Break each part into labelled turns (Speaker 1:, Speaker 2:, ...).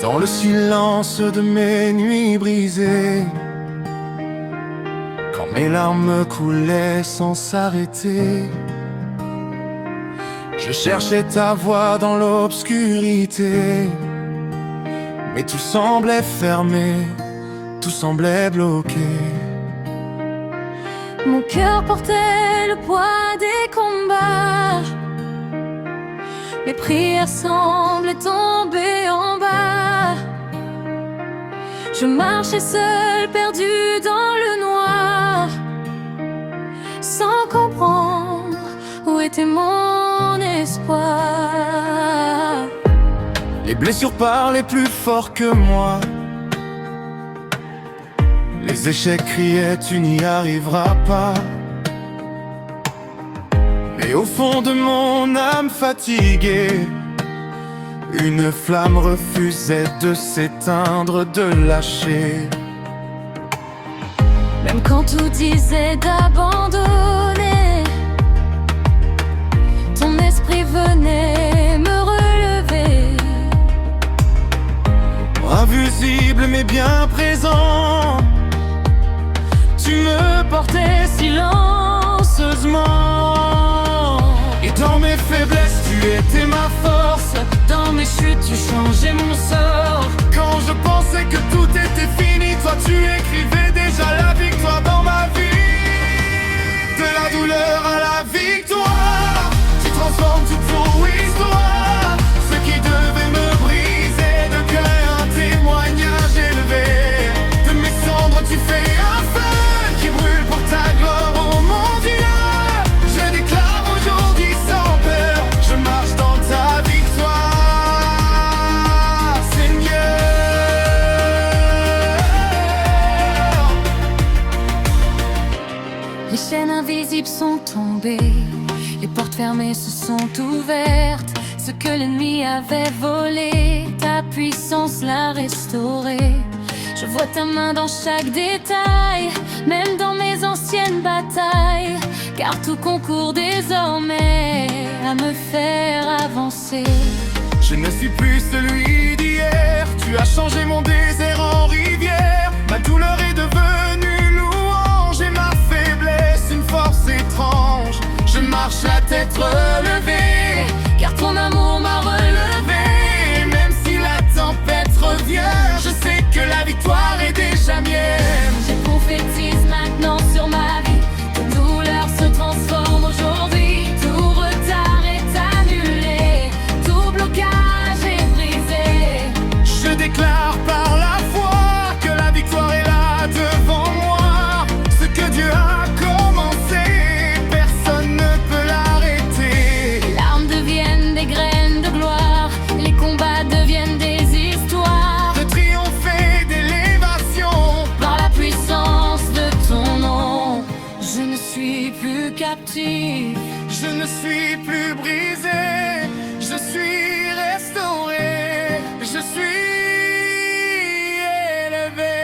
Speaker 1: Dans le silence de mes nuits brisées, quand mes larmes coulaient sans s'arrêter, je cherchais ta voix dans l'obscurité, mais tout semblait fermé, tout semblait bloqué.
Speaker 2: Mon cœur portait le poids des combats, mes prières semblaient tomber en bas. Je marchais seul, perdu dans le noir, sans comprendre où était mon espoir.
Speaker 1: Les blessures parlaient plus fort que moi, les échecs criaient tu n'y arriveras pas. Mais au fond de mon âme fatiguée, une flamme refusait de s'éteindre, de lâcher.
Speaker 2: Même quand tout disait d'abandonner, ton esprit venait me relever.
Speaker 1: Invisible mais bien présent, tu me portais silencieusement. Et dans mes faiblesses, tu étais ma force.
Speaker 2: Dans mes chutes, tu changeais mon sort.
Speaker 1: Quand je pensais que tout était fini, toi tu écrivais déjà la victoire dans ma vie. De la douleur à la victoire, tu transformes toute ton histoire. Ce qui devait me briser de cœur, un témoignage élevé. De mes cendres tu fais un feu qui brûle pour ta gloire, oh mon Dieu. Je déclare aujourd'hui sans peur, je marche dans ta victoire, Seigneur.
Speaker 2: Les chaînes invisibles sont tombées, les portes fermées se sont ouvertes. Ce que l'ennemi avait volé, ta puissance l'a restauré. Je vois ta main dans chaque détail, même dans mes anciennes batailles. Car tout concourt désormais à me faire avancer.
Speaker 1: Je ne suis plus celui d'hier, tu as changé mon désert en rivière. Ma douleur est devenue louange et ma faiblesse une force étrange. Je marche la tête relevée,
Speaker 2: car ton amour m'a relevé.
Speaker 1: même si la tempête revient, je sais que la victoire est déjà mienne.
Speaker 2: Je prophétise maintenant sur ma vie, toute douleur se transforme aujourd'hui. Tout retard est annulé, tout blocage est brisé.
Speaker 1: Je déclare par la foi que la victoire est là devant moi. Ce que Dieu a commencé, personne ne peut l'arrêter.
Speaker 2: Les larmes deviennent des graines de gloire, les combats deviennent des histoires.
Speaker 1: De triomphe et d'élévation,
Speaker 2: Par la puissance de ton nom, je ne suis plus captif.
Speaker 1: je ne suis plus brisé, je suis restauré, je suis élevé.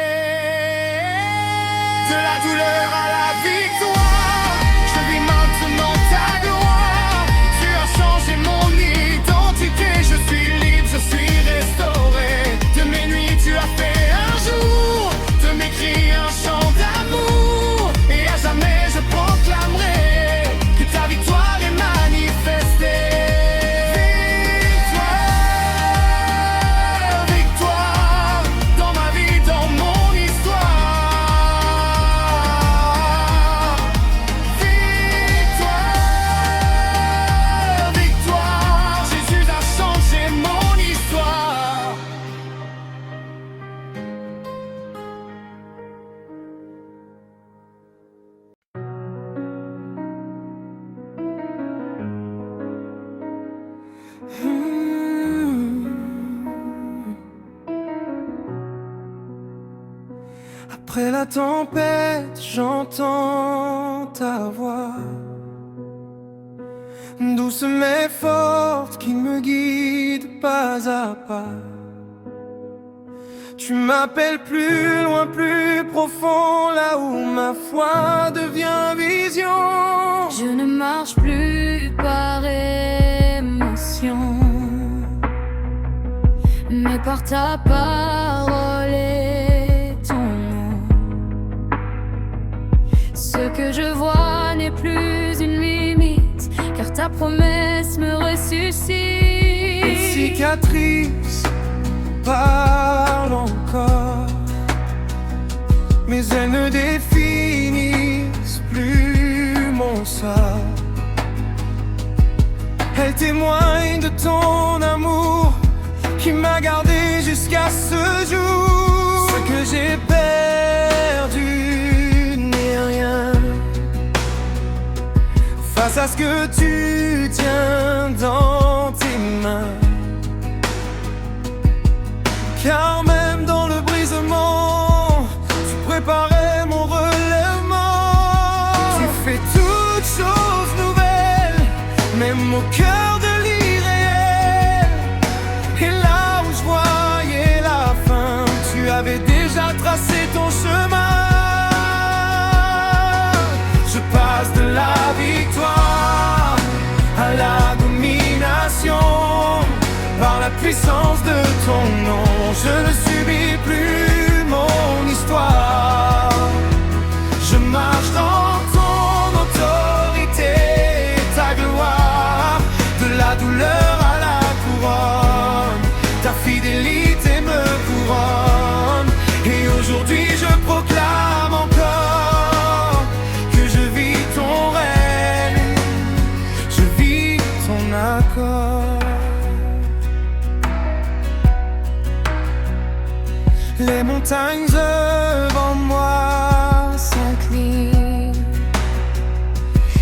Speaker 1: De la douleur à la victoire, je vis maintenant ta gloire. Tu as changé mon identité, je suis libre, je suis restauré. De mes nuits tu as fait un jour, de mes cris un chant d'amour. Et à jamais je proclamerai que ta victoire est manifestée. Victoire, victoire, dans ma vie, dans mon histoire. Victoire, victoire, Jésus a changé mon histoire. Après la tempête, j'entends ta voix, douce mais forte, qui me guide pas à pas. Tu m'appelles plus loin, plus profond, là où ma foi devient vision.
Speaker 2: Je ne marche plus par émotion, mais par ta parole et ton nom. Ce que je vois n'est plus une limite, car ta promesse me ressuscite.
Speaker 1: Les cicatrices parlent encore, mais elles ne définissent plus mon sort. Elles témoignent de ton amour qui m'a gardé jusqu'à ce jour. Ce que j'ai perdu n'est rien face à ce que tu tiens dans tes mains. Car même dans le brisement, tu préparais mon relèvement. Tu fais toutes choses nouvelles, même au cœur de l'irréel. Et là où je voyais la fin, tu avais déjà tracé ton chemin. Je passe de la victoire à la domination par la puissance de ton nom. Je ne subis plus mon histoire. Je marche dans ton autorité, ta gloire, de la douleur à la couronne. Ta fidélité me couronne. Et aujourd'hui je proclame encore que je vis ton règne, je vis ton accord. Les montagnes devant moi s'inclinent,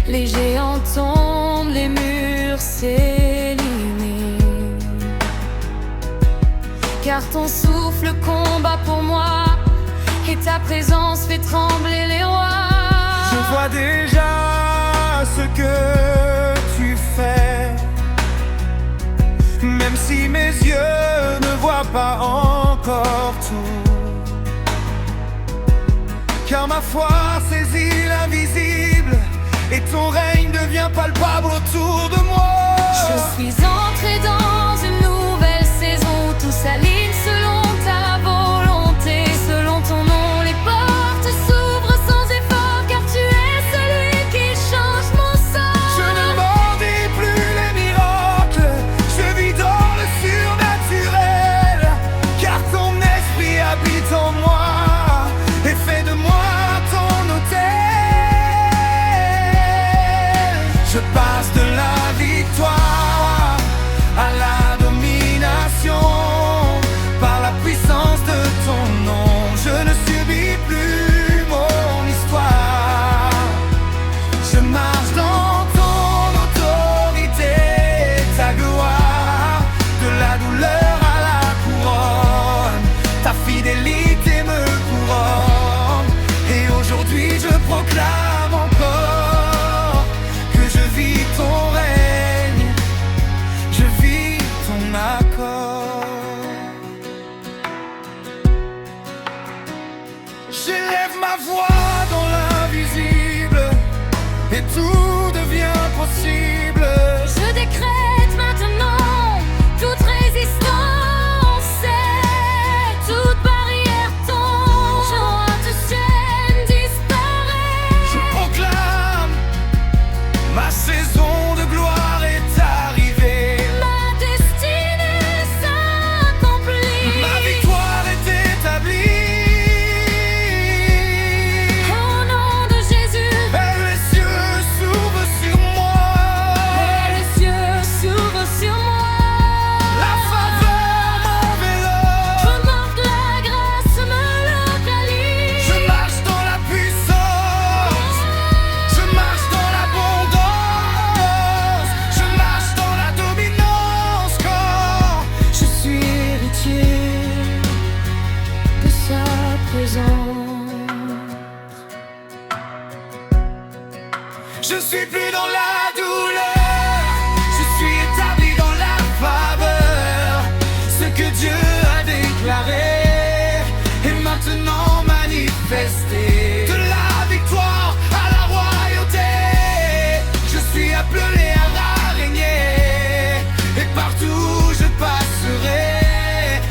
Speaker 1: les géants tombent, les murs s'éliminent. Car ton souffle combat pour moi, et ta présence fait trembler les rois. Je vois déjà ce que tu fais, même si mes yeux ne voient pas encore tout. Car ma foi saisit l'invisible, et ton règne devient palpable autour de moi.
Speaker 2: Je suis entré dans une nouvelle saison, tout s'aligne selon ta volonté. Selon ton nom, les portes s'ouvrent sans effort, car tu es celui qui change mon sort.
Speaker 1: Je ne mordis plus les miracles, je vis dans le surnaturel. Car ton esprit habite en moi et fait de moi ton autel. Je passe de la victoire à la domination par la puissance de ton nom. Je ne subis plus mon histoire. Je marche dans ton autorité, ta gloire, de la douleur à la couronne. Ta fidélité me couronne. Et aujourd'hui je proclame encore que je vis ton règne, je vis ton accord. J'élève ma voix dans l'invisible, et tout devient possible.
Speaker 2: Je décrète maintenant toute résistance cesse, toute barrière tombe, toute chaîne disparaît.
Speaker 1: Je proclame, ma saison de gloire est arrivée.
Speaker 2: Ma destinée s'accomplit.
Speaker 1: Ma victoire est établie.
Speaker 2: Au nom de Jésus,
Speaker 1: Et les cieux s'ouvrent sur moi.
Speaker 2: les cieux s'ouvrent sur moi.
Speaker 1: La faveur m'enveloppe.
Speaker 2: Je marque la grâce me localise.
Speaker 1: Je marche dans la puissance. Je marche dans l'abondance. Je marche dans la dominance. Quand
Speaker 2: Je suis héritier de sa présence.
Speaker 1: je suis plus dans la douleur, je suis établi dans la faveur. Ce que Dieu a déclaré est maintenant manifesté. De la victoire à la royauté, je suis appelé à régner. Et partout où je passerai,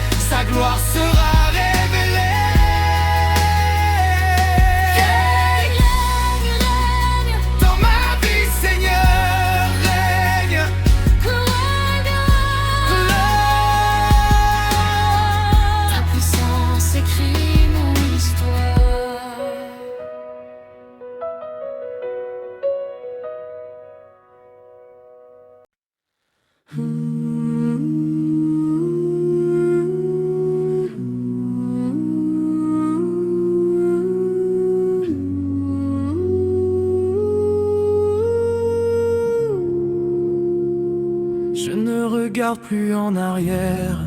Speaker 1: regarde plus en arrière,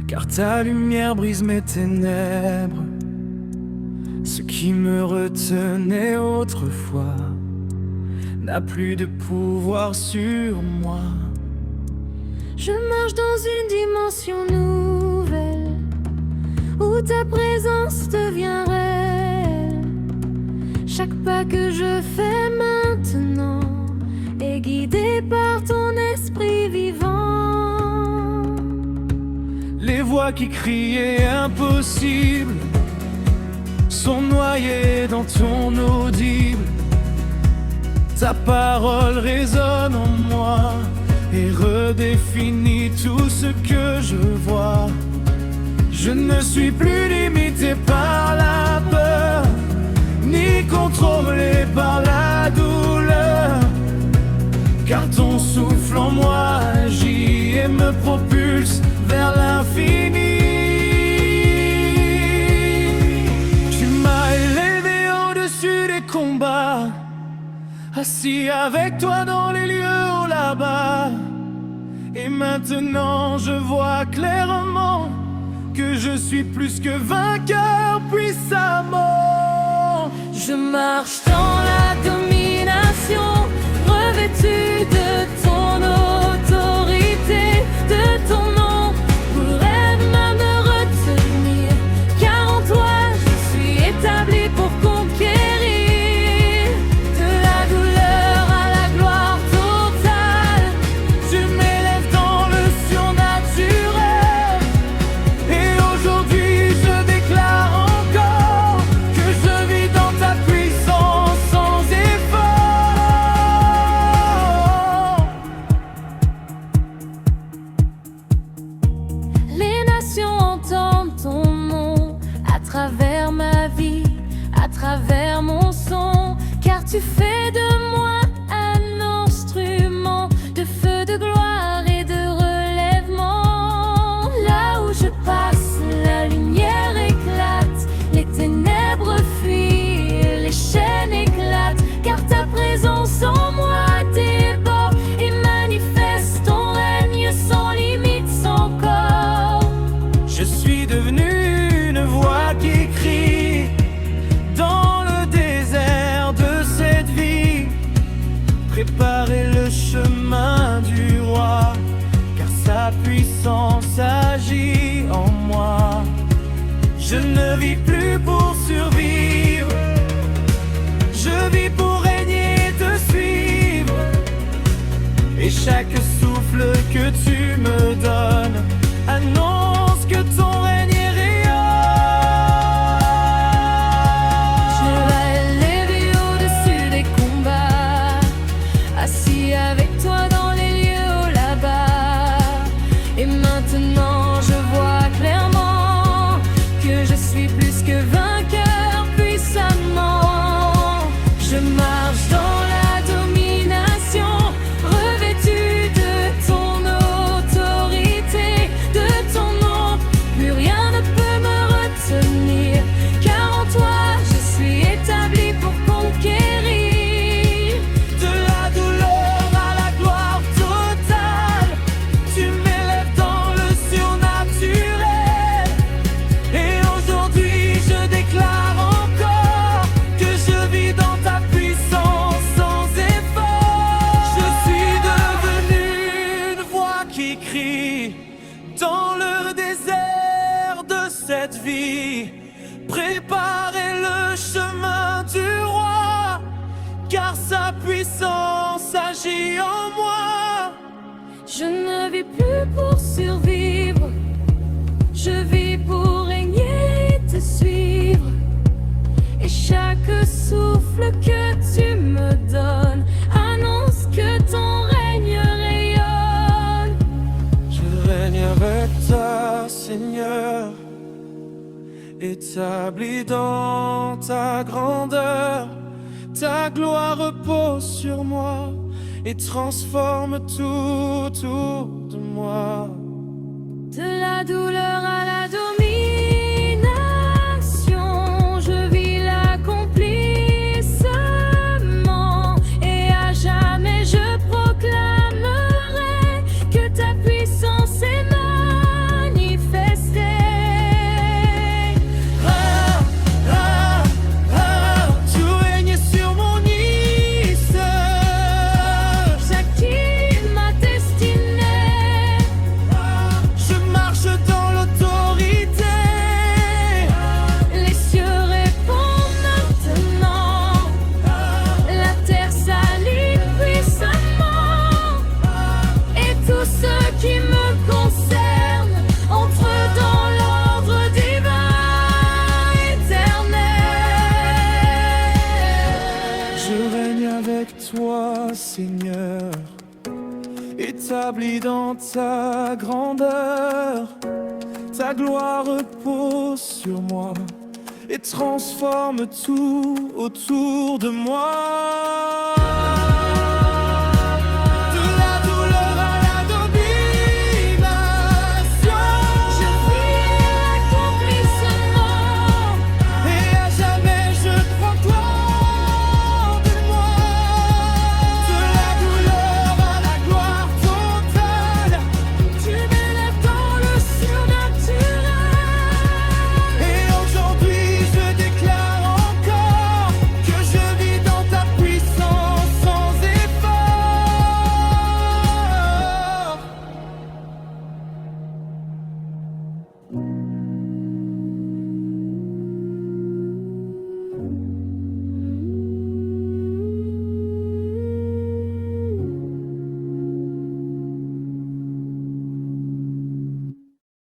Speaker 1: car ta lumière brise mes ténèbres. Ce qui me retenait autrefois n'a plus de pouvoir sur moi.
Speaker 2: Je marche dans une dimension nouvelle, où ta présence devient réelle. Chaque pas que je fais maintenant est guidé par ton esprit vivant.
Speaker 1: Les voix qui criaient impossible sont noyées dans ton audible. Ta parole résonne en moi et redéfinit tout ce que je vois. Je ne suis plus limité par la peur, ni contrôlé par la douleur, car ton souffle en moi agit et me propulse vers l'infini. Tu m'as élevé au-dessus des combats, assis avec toi dans les lieux hauts là-bas. Et maintenant je vois clairement que je suis plus que vainqueur puissamment.
Speaker 2: Je marche dans la domination, revêtu de ton autorité, de ton nom. Tout rêve à me retenir, car en toi je suis établi pour conquérir. De la douleur à la gloire totale,
Speaker 1: Tu m'élèves dans le surnaturel. Et aujourd'hui je déclare encore que je vis dans ta puissance sans effort.
Speaker 2: les nations entendent ton nom à travers ma vie, à travers mon son, car tu fais de moi un instrument de feu, de gloire et de relèvement. Là où je passe, la lumière éclate, les ténèbres fuient, les chaînes éclatent, car ta présence en moi déborde et manifeste ton règne sans limite, sans corps.
Speaker 1: Je suis devenu une voix qui crie dans le désert de cette vie. Préparez le chemin du roi, car sa puissance agit en moi. Je ne vis plus pour survivre, je vis pour régner et te suivre. Et chaque souffle que tu me donnes annonce que ton règne est
Speaker 2: Je
Speaker 1: réel.
Speaker 2: vais élever au-dessus des combats, assis avec toi dans les lieux hauts là-bas. Et maintenant je vois clairement que je suis plus que vainqueur puissamment. Je marche dans la domination, revêtu de ton autorité, de ton nom. Plus rien ne peut me retenir, car en toi je suis établi pour conquérir.
Speaker 1: De la douleur à la gloire totale, tu m'élèves dans le surnaturel. Et aujourd'hui je déclare encore que je vis dans ta puissance sans effort. Je suis devenu une voix qui crie dans le désert de cette vie. Préparez le chemin du roi, car sa puissance agit en moi.
Speaker 2: Je ne vis plus pour survivre, je vis pour régner et te suivre. Et chaque souffle que tu me donnes annonce que ton règne rayonne.
Speaker 1: Je règne avec toi, Seigneur, établi dans ta grandeur. Ta gloire repose sur moi et transforme tout autour de moi.
Speaker 2: De la douleur à la domination, je vis l'accomplissement. Et à jamais je proclamerai que
Speaker 1: établi dans ta grandeur. Ta gloire repose sur moi et transforme tout autour de moi.